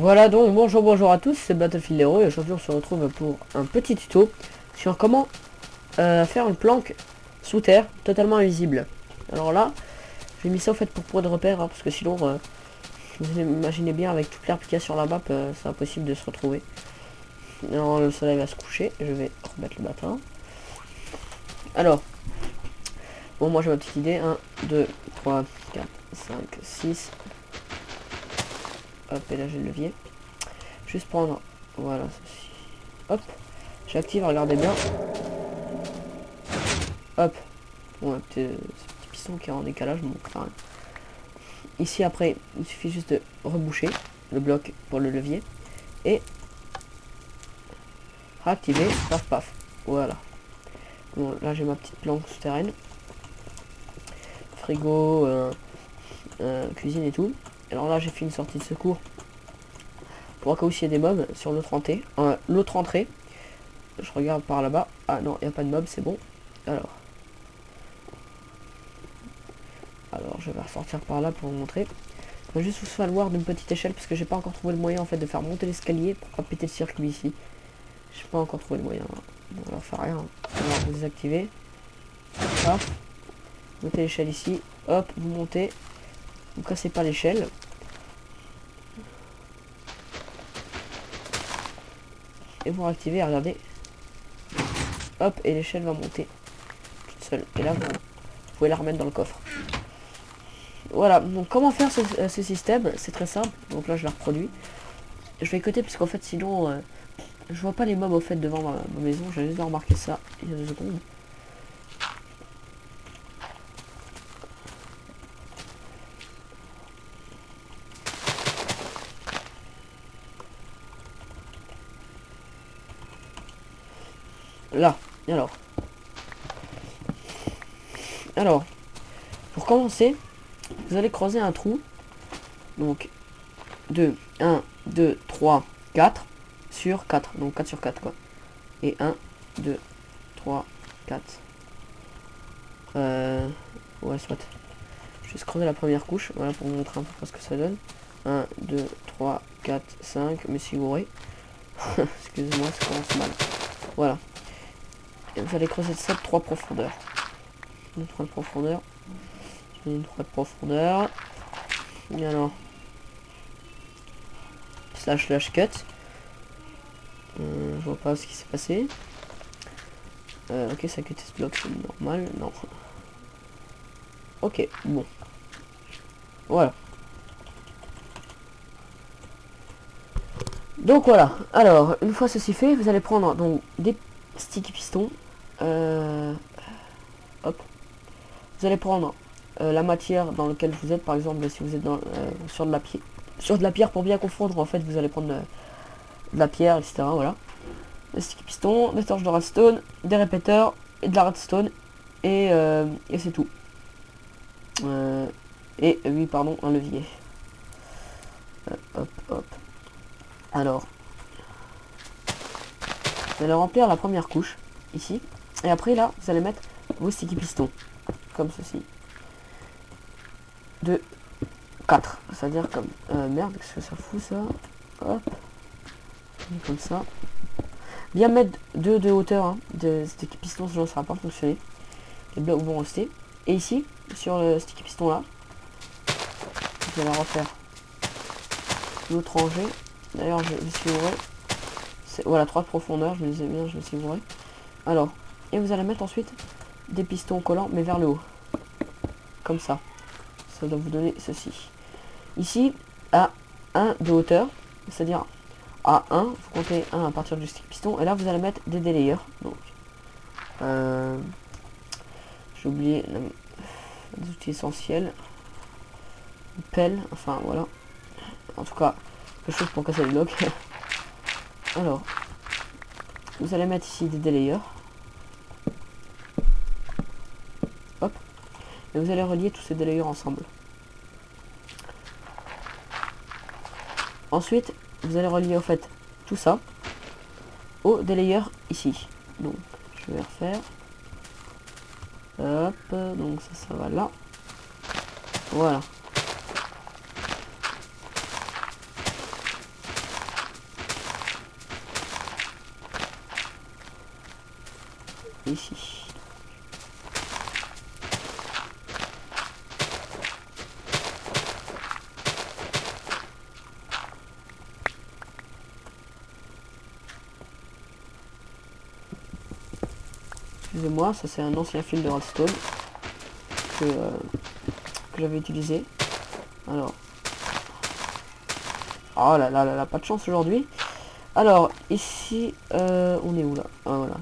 Voilà donc bonjour à tous, c'est Battlefield Hero et aujourd'hui on se retrouve pour un petit tuto sur comment faire une planque sous terre totalement invisible. Alors là, j'ai mis ça au fait pour point de repère, hein, parce que sinon, vous imaginez bien avec toute l'herbe qu'il y a sur la map, c'est impossible de se retrouver. Alors le soleil va se coucher, je vais remettre le matin. Alors, bon moi j'ai ma petite idée, 1, 2, 3, 4, 5, 6. Hop, et là j'ai le levier. Juste prendre, voilà, ceci. Hop, j'active, regardez bien. Hop, bon, ce petit piston qui est en décalage, bon, rien. Ici après, il suffit juste de reboucher le bloc pour le levier et réactiver, paf paf, voilà. Bon, là j'ai ma petite planque souterraine, frigo, cuisine et tout. Alors là j'ai fait une sortie de secours pour cas où il y a des mobs sur l'autre entrée. Je regarde par là-bas. Ah non, il n'y a pas de mob, c'est bon. Alors je vais ressortir par là pour vous montrer. Je vais juste vous falloir d'une petite échelle parce que j'ai pas encore trouvé le moyen en fait de faire monter l'escalier pour pas péter le circuit ici. J'ai pas encore trouvé le moyen. Bon, alors faire rien. On va vous désactiver. Hop. Montez l'échelle ici. Hop, vous montez. Vous cassez pas l'échelle. Et vous réactivez, regardez. Hop, et l'échelle va monter toute seule. Et là, vous pouvez la remettre dans le coffre. Voilà, donc comment faire ce système? C'est très simple. Donc là, je la reproduis. Je vais côté parce qu'en fait, sinon, je vois pas les mobs au fait devant ma maison. J'ai juste remarqué ça il y a 2 secondes. Là, alors, pour commencer, vous allez creuser un trou. Donc, 1, 2, 3, 4 sur 4. Donc 4 sur 4 quoi. Et 1, 2, 3, 4. Ouais, soit. Je vais juste creuser la première couche. Voilà, pour vous montrer un peu ce que ça donne. 1, 2, 3, 4, 5. Mais si vous voulez. Excusez-moi, ça commence mal. Voilà. Et vous allez creuser ça de 3 profondeurs. 3 de profondeur. Une 3 de profondeur. Et alors. Slash cut. Je vois pas ce qui s'est passé. Ok, ça cut ce bloc, c'est normal. Non. Ok, bon. Voilà. Donc voilà. Alors, une fois ceci fait, vous allez prendre donc des sticky pistons. Hop. Vous allez prendre la matière dans laquelle vous êtes. Par exemple, si vous êtes sur de la pierre, pour bien confondre, en fait, vous allez prendre de la pierre, etc. Voilà. Des sticky pistons, des torches de redstone, des répéteurs et de la redstone. Et c'est tout. Et oui, pardon, un levier. Hop, hop. Alors, vous allez remplir la première couche, ici. Et après, là, vous allez mettre vos sticky pistons. Comme ceci. De 4. C'est-à-dire comme... merde, qu'est-ce que ça fout, ça? Hop. Comme ça. Bien mettre 2 de hauteur, hein, de sticky pistons, sinon ça va pas fonctionner. Les blocs vont rester. Et ici, sur le sticky piston là, je vais la refaire l'autre rangée. D'ailleurs, je me suis ouvert. Voilà, 3 de profondeur, je me disais bien, je me suis ouvert. Alors, et vous allez mettre ensuite des pistons collants, mais vers le haut. Comme ça. Ça doit vous donner ceci. Ici, à 1 de hauteur, c'est-à-dire à 1, vous comptez 1 à partir du stick piston, et là vous allez mettre des délayers. Donc, j'ai oublié les outils essentiels. Une pelle, enfin voilà. En tout cas, quelque chose pour casser le bloc. Alors, vous allez mettre ici des délayers. Hop. Et vous allez relier tous ces délayers ensemble. Ensuite, vous allez relier au fait tout ça au délayer ici. Donc, je vais refaire. Hop, donc ça va là. Voilà. ici. Excusez-moi, ça c'est un ancien fil de redstone que j'avais utilisé. Alors, oh là là là là, pas de chance aujourd'hui. Alors ici, on est où là? Ah voilà.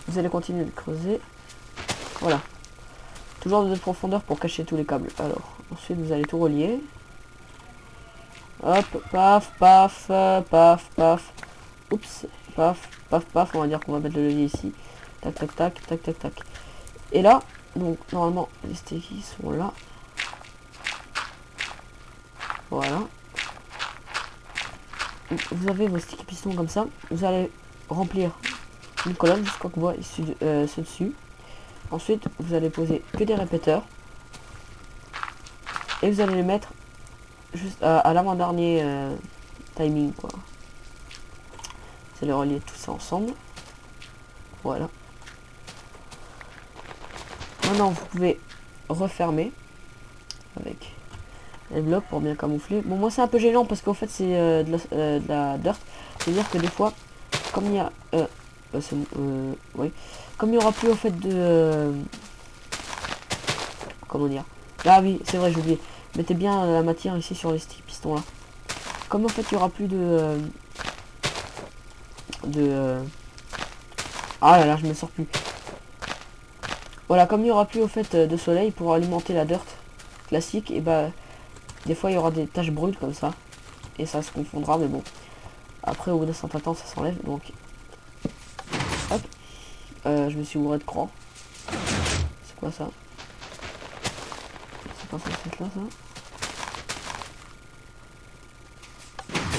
Vous allez continuer de creuser. Voilà. Toujours de profondeur pour cacher tous les câbles. Alors, ensuite vous allez tout relier. Hop, paf, paf, paf, paf. Oups, paf, paf, paf. On va dire qu'on va mettre le levier ici. Tac, tac, tac, tac, tac, tac. Et là, donc normalement, les stickies sont là. Voilà. Vous avez vos sticky pistons comme ça. Vous allez remplir une colonne jusqu'à qu'on voit ce dessus. Ensuite, vous allez poser que des répéteurs. Et vous allez les mettre juste à l'avant-dernier timing, quoi. Vous allez relier tout ça ensemble. Voilà. Maintenant, vous pouvez refermer avec les blocs pour bien camoufler. Bon, moi, c'est un peu gênant parce qu'en fait, c'est de la dirt. C'est-à-dire que des fois, comme il y a... oui. Comme il n'y aura plus, au fait, de... comment dire? Ah oui, c'est vrai, j'ai oublié. Mettez bien la matière ici sur les pistons là. Comme en fait il y aura plus de ah là là, je me sors plus. Voilà, comme il y aura plus au fait de soleil pour alimenter la dirt classique, et bah des fois il y aura des taches brûles comme ça et ça se confondra, mais bon. Après au bout d'un certain temps ça s'enlève, donc hop. Je me suis bourré de cran. C'est quoi ça? C'est pas censé être là ça?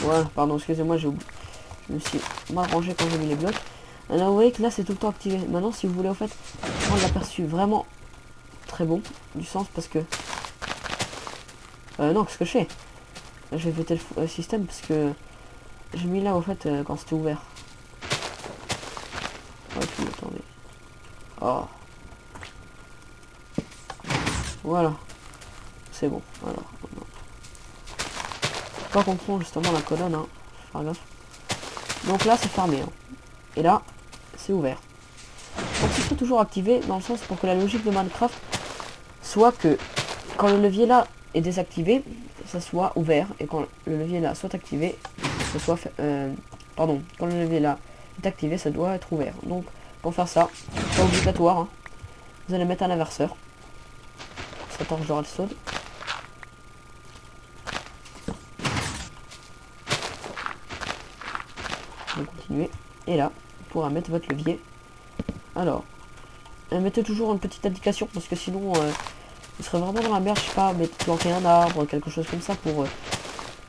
Voilà, pardon, excusez-moi, je me suis mal rangé quand j'ai mis les blocs. Alors vous voyez que là c'est tout le temps activé. Maintenant si vous voulez en fait prendre l'aperçu vraiment très bon du sens, parce que non, qu'est-ce que je fais? Je vais péter le système parce que j'ai mis là au fait quand c'était ouvert. Oh, puis, attendez. Oh. Voilà. C'est bon. Alors. Faut pas comprendre justement la colonne, hein. Faut faire gaffe. Donc là c'est fermé, hein. Et là c'est ouvert. Donc il faut toujours activer dans le sens pour que la logique de Minecraft soit que quand le levier là est désactivé, ça soit ouvert, et quand le levier là soit activé, ça soit pardon, quand le levier là est activé, ça doit être ouvert. Donc pour faire ça, c'est pas obligatoire, hein. Vous allez mettre un inverseur. Ça torche de redstone. On va continuer. Et là, vous pourrez mettre votre levier. Alors, mettez toujours une petite indication parce que sinon, vous serez vraiment dans la merde. Je sais pas, planter un arbre, quelque chose comme ça pour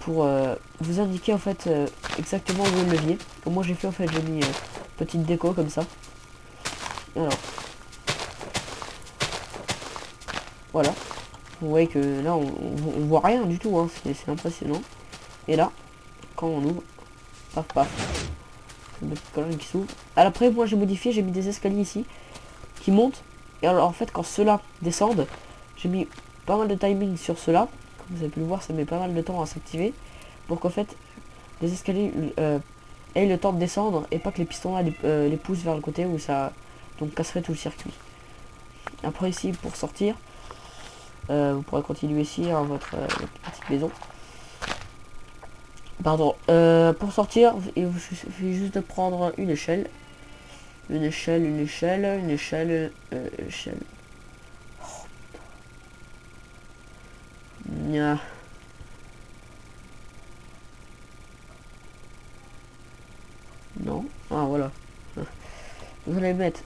vous indiquer en fait exactement où est le levier. Comme moi j'ai fait en fait, j'ai mis petite déco comme ça. Alors, voilà. Vous voyez que là on voit rien du tout, hein. C'est impressionnant. Et là, quand on ouvre, paf paf. Une petite colonne qui s'ouvre. Après moi j'ai modifié, j'ai mis des escaliers ici qui montent. Et alors en fait quand ceux-là descendent, j'ai mis pas mal de timing sur ceux-là. Comme vous avez pu le voir, ça met pas mal de temps à s'activer. Pour qu'en fait les escaliers aient le temps de descendre et pas que les pistons là les poussent vers le côté où ça donc casserait tout le circuit. Après ici pour sortir, vous pourrez continuer ici hein, votre petite maison. Pardon, pour sortir, il vous suffit juste de prendre une échelle. Une échelle, une échelle, une échelle, échelle. Oh, putain. Non. Ah voilà. Vous allez mettre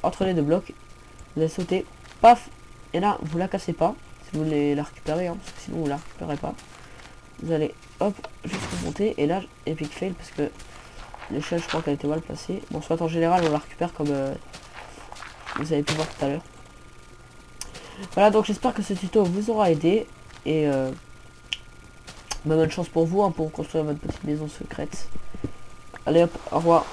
entre les deux blocs. Vous allez sauter. Paf. Et là, vous la cassez pas. Si vous voulez la récupérer, hein, parce que sinon vous la récupérez pas. Vous allez hop, juste remonter. Et là, epic fail parce que l'échelle, je crois qu'elle était mal placée. Bon, soit en général, on la récupère comme vous avez pu voir tout à l'heure. Voilà, donc j'espère que ce tuto vous aura aidé. Et bonne chance pour vous hein, pour construire votre petite maison secrète. Allez hop, au revoir.